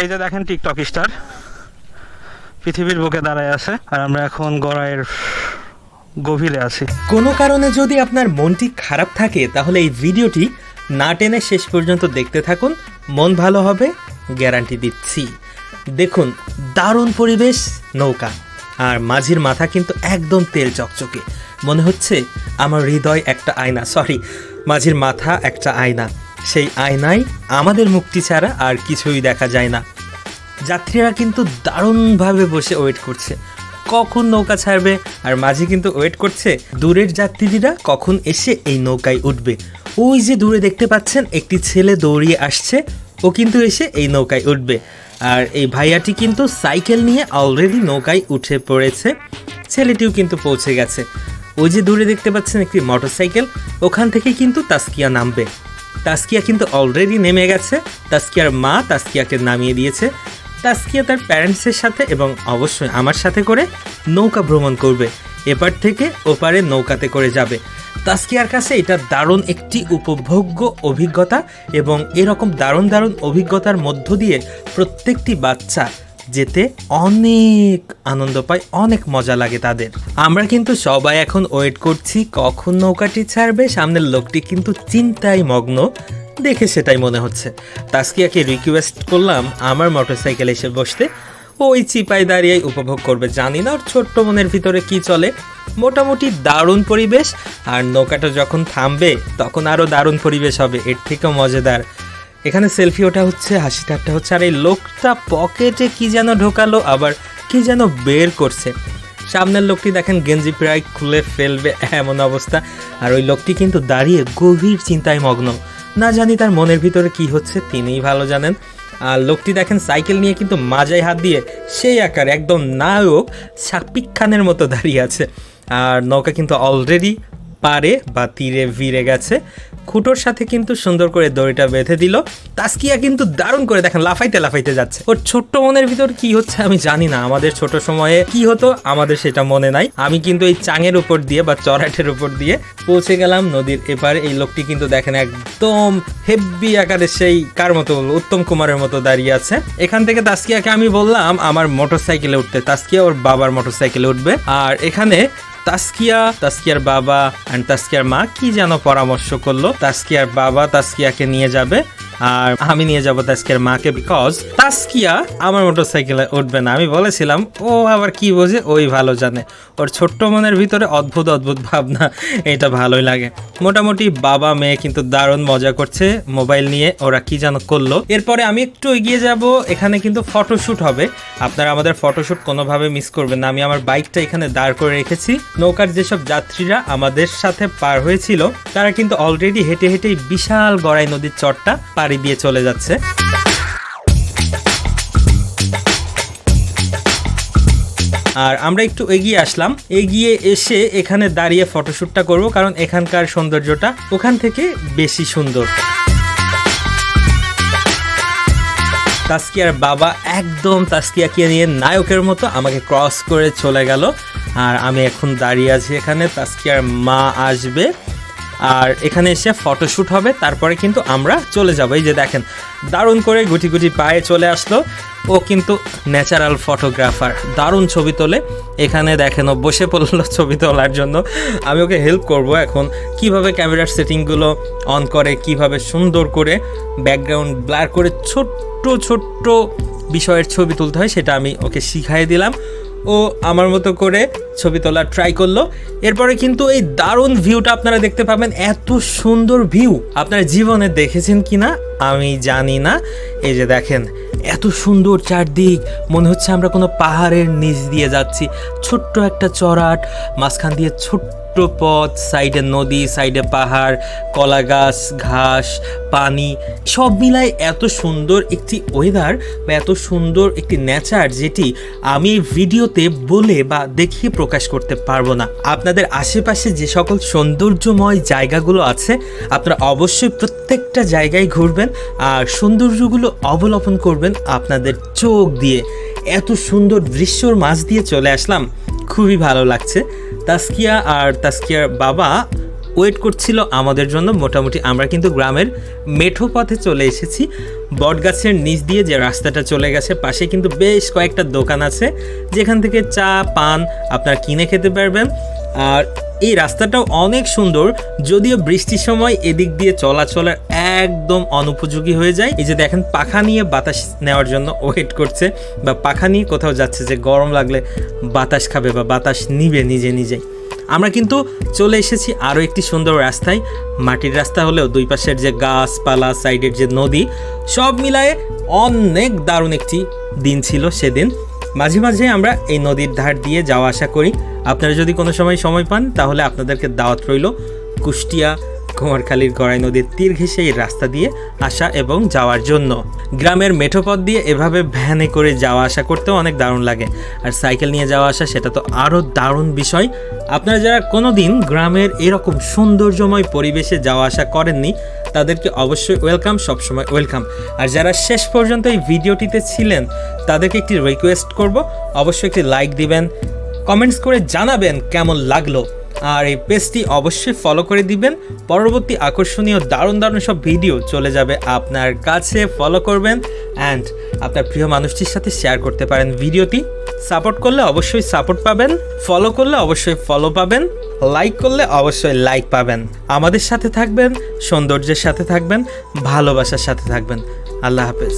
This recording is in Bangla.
এই যে দেখেন টিকটক স্টার পৃথিবীর বুকে দাঁড়ায় আছে, আর আমরা এখন গড়াইয়ের গভীরে আছি। কোনো কারণে যদি আপনার মনটি খারাপ থাকে তাহলে এই ভিডিওটি না টেনে শেষ পর্যন্ত দেখতে থাকুন, মন ভালো হবে, গ্যারান্টি দিচ্ছি। দেখুন দারুণ পরিবেশ, নৌকা, আর মাঝির মাথা কিন্তু একদম তেল চকচকে, মনে হচ্ছে আমার হৃদয় একটা আয়না, মাঝির মাথা একটা আয়না, সেই আয়নায় আমাদের মুক্তি ছাড়া আর কিছুই দেখা যায় না। যাত্রীরা কিন্তু দারুণভাবে বসে ওয়েট করছে কখন নৌকা ছাড়বে, আর মাঝি কিন্তু ওয়েট করছে দূরের যাত্রীরা কখন এসে এই নৌকায় উঠবে। ওই যে দূরে দেখতে পাচ্ছেন একটি ছেলে দৌড়িয়ে আসছে, ও কিন্তু এসে এই নৌকায় উঠবে। আর এই ভাইয়াটি কিন্তু সাইকেল নিয়ে অলরেডি নৌকায় উঠে পড়েছে, ছেলেটিও কিন্তু পৌঁছে গেছে। ওই যে দূরে দেখতে পাচ্ছেন একটি মোটরসাইকেল, ওখান থেকে কিন্তু তাসকিয়া নামবে। তাসকিয়া কিন্তু অলরেডি নেমে গেছে, তাসকিয়ার মা তাসকিয়াকে নামিয়ে দিয়েছে। তাসকিয়া তার প্যারেন্টসের সাথে এবং অবশ্যই আমার সাথে করে নৌকা ভ্রমণ করবে, এপার থেকে ওপারে নৌকাতে করে যাবে। তাসকিয়ার কাছে এটা দারুণ একটি উপভোগ্য অভিজ্ঞতা, এবং এরকম দারুণ দারুণ অভিজ্ঞতার মধ্য দিয়ে প্রত্যেকটি বাচ্চা যেতে অনেক আনন্দ পায়, অনেক মজা লাগে তাদের। আমরা কিন্তু সবাই এখন ওয়েট করছি কখন নৌকাটি ছাড়বে। সামনের লোকটি কিন্তু চিন্তায় মগ্ন, দেখে সেটাই মনে হচ্ছে। তাসকিয়াকে রিকোয়েস্ট করলাম আমার মোটরসাইকেলে এসে বসতে, ওই চিপায় দাঁড়িয়ে উপভোগ করবে। জানি না ওর ছোট্ট মনের ভিতরে কি চলে। মোটামুটি দারুণ পরিবেশ, আর নৌকাটা যখন থামবে তখন আরও দারুণ পরিবেশ হবে, এর থেকেও মজাদার। এখানে সেলফি ওঠা হচ্ছে, হাসি ঠাট্টা হচ্ছে, আর এই লোকটা পকেটে কি যেন ঢোকালো, আবার কি যেন বের করছে। সামনের লোকটি দেখেন গেঞ্জি প্রায় খুলে ফেলবে এমন অবস্থা, আর ওই লোকটি কিন্তু দাঁড়িয়ে গভীর চিন্তায় মগ্ন। না জানি তার মনের ভিতরে কি হচ্ছে, তিনিই ভালো জানেন। আর লোকটি দেখেন সাইকেল নিয়ে কিন্তু মাজায় হাত দিয়ে সেই আকার একদম নায়ক শাকিব খানের মতো দাঁড়িয়ে আছে। আর নৌকা কিন্তু অলরেডি পারে বা তীরে ভিড়ে গেছে, খুঁটোর সাথে কিন্তু সুন্দর করে দড়িটা বেঁধে দিল। তাসকিয়া কিন্তু দারুণ করে দেখেন লাফাইতে লাফাইতে যাচ্ছে। ওর ছোট্ট মনের ভিতর কি হচ্ছে আমি জানি না, আমাদের ছোট সময়ে কি হতো আমাদের সেটা মনে নাই। আমি কিন্তু এই চাঙের উপর দিয়ে বা চড়াটের উপর দিয়ে পৌঁছে গেলাম নদীর এপারে। এই লোকটি কিন্তু দেখেন একদম হেভি আকারে সেই কার মতো উত্তম কুমারের মতো দাঁড়িয়ে আছে। এখান থেকে তাসকিয়াকে আমি বললাম আমার মোটরসাইকেলে উঠতে, তাসকিয়া ওর বাবার মোটরসাইকেলে উঠবে। আর এখানে তাসকিয়ার বাবা এন্ড তাসকিয়ার মা কি যেন পরামর্শ করলো। তাসকিয়ার বাবা তাসকিয়াকে নিয়ে যাবে, আর আমি নিয়ে যাব তাসকিয়ার মাকে, বিকজ তাসকিয়া আমার মোটরসাইকেলে উঠবে না। আমি বলেছিলাম ও আবার কি বোঝে, ওই ভালো জানে। ওর ছোট্ট মনের ভিতরে অদ্ভুত অদ্ভুত ভাবনা, এটা ভালোই লাগে। মোটামুটি বাবা মেয়ে কিন্তু দারুণ মজা করছে মোবাইল নিয়ে, ওরা কি যেন করলো। এরপরে আমি একটু এগিয়ে যাব, এখানে কিন্তু ফটোশ্যুট হবে। আপনারা আমাদের ফটোশ্যুট কোনোভাবে মিস করবেন না। আমি আমার বাইকটা এখানে দাঁড় করে রেখেছি। নৌকার যেসব যাত্রীরা আমাদের সাথে পার হয়েছিল তারা কিন্তু অলরেডি হেঁটে হেঁটেই বিশাল গড়াই নদীর চরটা পাড়ি দিয়ে চলে যাচ্ছে। আর আমরা একটু এগিয়ে আসলাম, এগিয়ে এসে এখানে দাঁড়িয়ে ফটোশ্যুটটা করব, কারণ এখানকার সৌন্দর্যটা ওখান থেকে বেশি সুন্দর। তাসকিয়ার বাবা একদম তাসকিয়াকে নিয়ে নায়কের মতো আমাকে ক্রস করে চলে গেল, আর আমি এখন দাঁড়িয়ে আছি এখানে। তাসকিয়ার মা আসবে, আর এখানে এসে ফটোশ্যুট হবে, তারপরে কিন্তু আমরা চলে যাব। এই যে দেখেন দারুণ করে গুটি গুটি পায়ে চলে আসলো। ও কিন্তু ন্যাচারাল ফটোগ্রাফার, দারুণ ছবি তোলে। এখানে দেখেন ও বসে পড়লো ছবি তোলার জন্য। আমি ওকে হেল্প করব এখন কিভাবে ক্যামেরার সেটিংগুলো অন করে, কিভাবে সুন্দর করে ব্যাকগ্রাউন্ড ব্লার করে ছোট্ট ছোট্ট বিষয়ের ছবি তুলতে হয়, সেটা আমি ওকে শিখাই দিলাম। ও আমার মতো করে ছবি তোলার ট্রাই করলো। এরপরে কিন্তু এই দারুণ ভিউটা আপনারা দেখতে পাবেন। এত সুন্দর ভিউ আপনারা জীবনে দেখেছেন কিনা আমি জানি না। এই যে দেখেন এত সুন্দর চারদিক, মনে হচ্ছে আমরা কোনো পাহাড়ের নিচ দিয়ে যাচ্ছি। ছোট্ট একটা চড়াট, মাঝখান দিয়ে ছোট্ট পথ, সাইডে নদী, সাইডে পাহাড়, কলা গাছ, ঘাস, পানি, সব মিলায় এত সুন্দর একটি ওয়েদার বা এত সুন্দর একটি নেচার, যেটি আমি ভিডিওতে বলে বা দেখিয়ে প্রকাশ করতে পারবো না। আপনাদের আশেপাশে যে সকল সৌন্দর্যময় জায়গাগুলো আছে আপনারা অবশ্যই প্রত্যেকটা জায়গায় ঘুরবেন আর সৌন্দর্যগুলো অবলোকন করবেন আপনাদের চোখ দিয়ে। এত সুন্দর দৃশ্যর মাঝ দিয়ে চলে আসলাম, খুবই ভালো লাগছে। তাসকিয়া আর তাসকিয়ার বাবা ওয়েট করছিল আমাদের জন্য। মোটামুটি আমরা কিন্তু গ্রামের মেঠো পথে চলে এসেছি। বটগাছের নিচ দিয়ে যে রাস্তাটা চলে গেছে, পাশে কিন্তু বেশ কয়েকটা দোকান আছে যেখান থেকে চা পান আপনারা কিনে খেতে পারবেন। আর এই রাস্তাটাও অনেক সুন্দর, যদিও বৃষ্টির সময় এদিক দিয়ে চলাচলের একদম অনুপযোগী হয়ে যায়। এই যে দেখেন পাখা নিয়ে বাতাস নেওয়ার জন্য ওয়েট করছে, বা পাখা নিয়ে কোথাও যাচ্ছে যে গরম লাগলে বাতাস খাবে বা বাতাস নিবে নিজে নিজেই। আমরা কিন্তু চলে এসেছি আরও একটি সুন্দর রাস্তায়। মাটির রাস্তা হলেও দুই পাশের যে গাছপালা, সাইডের যে নদী, সব মিলায়ে অনেক দারুণ একটি দিন ছিল সেদিন। মাঝে মাঝে আমরা এই নদীর ধার দিয়ে যাওয়া আসা করি। আপনারা যদি কোনো সময় পান তাহলে আপনাদেরকে দাওয়াত রইল কুষ্টিয়া কুমারখালীর গড়াই নদীর তীর ঘেঁষে এই রাস্তা দিয়ে আসা এবং যাওয়ার জন্য। গ্রামের মেঠো পথ দিয়ে এভাবে ভ্যানে করে যাওয়া আসা করতেও অনেক দারুণ লাগে। আর সাইকেল নিয়ে যাওয়া আসা সেটা তো আরও দারুণ বিষয়। আপনারা যারা কোনো দিন গ্রামের এরকম সৌন্দর্যময় পরিবেশে যাওয়া আসা করেননি তাদেরকে অবশ্যই ওয়েলকাম, সবসময় ওয়েলকাম। আর যারা শেষ পর্যন্ত এই ভিডিওটিতে ছিলেন তাদেরকে একটি রিকোয়েস্ট করব, অবশ্যই একটি লাইক দিবেন, কমেন্টস করে জানাবেন কেমন লাগলো। আর এই পেজটি অবশ্যই ফলো করে দিবেন। পরবর্তী আকর্ষণীয় দারুণ দারুণ সব ভিডিও চলে যাবে আপনার কাছে। ফলো করবেন অ্যান্ড আপনার প্রিয় মানুষটির সাথে শেয়ার করতে পারেন ভিডিওটি। সাপোর্ট করলে অবশ্যই সাপোর্ট পাবেন, ফলো করলে অবশ্যই ফলো পাবেন, লাইক করলে অবশ্যই লাইক পাবেন। আমাদের সাথে থাকবেন, সৌন্দর্যের সাথে থাকবেন, ভালোবাসার সাথে থাকবেন। আল্লাহ হাফেজ।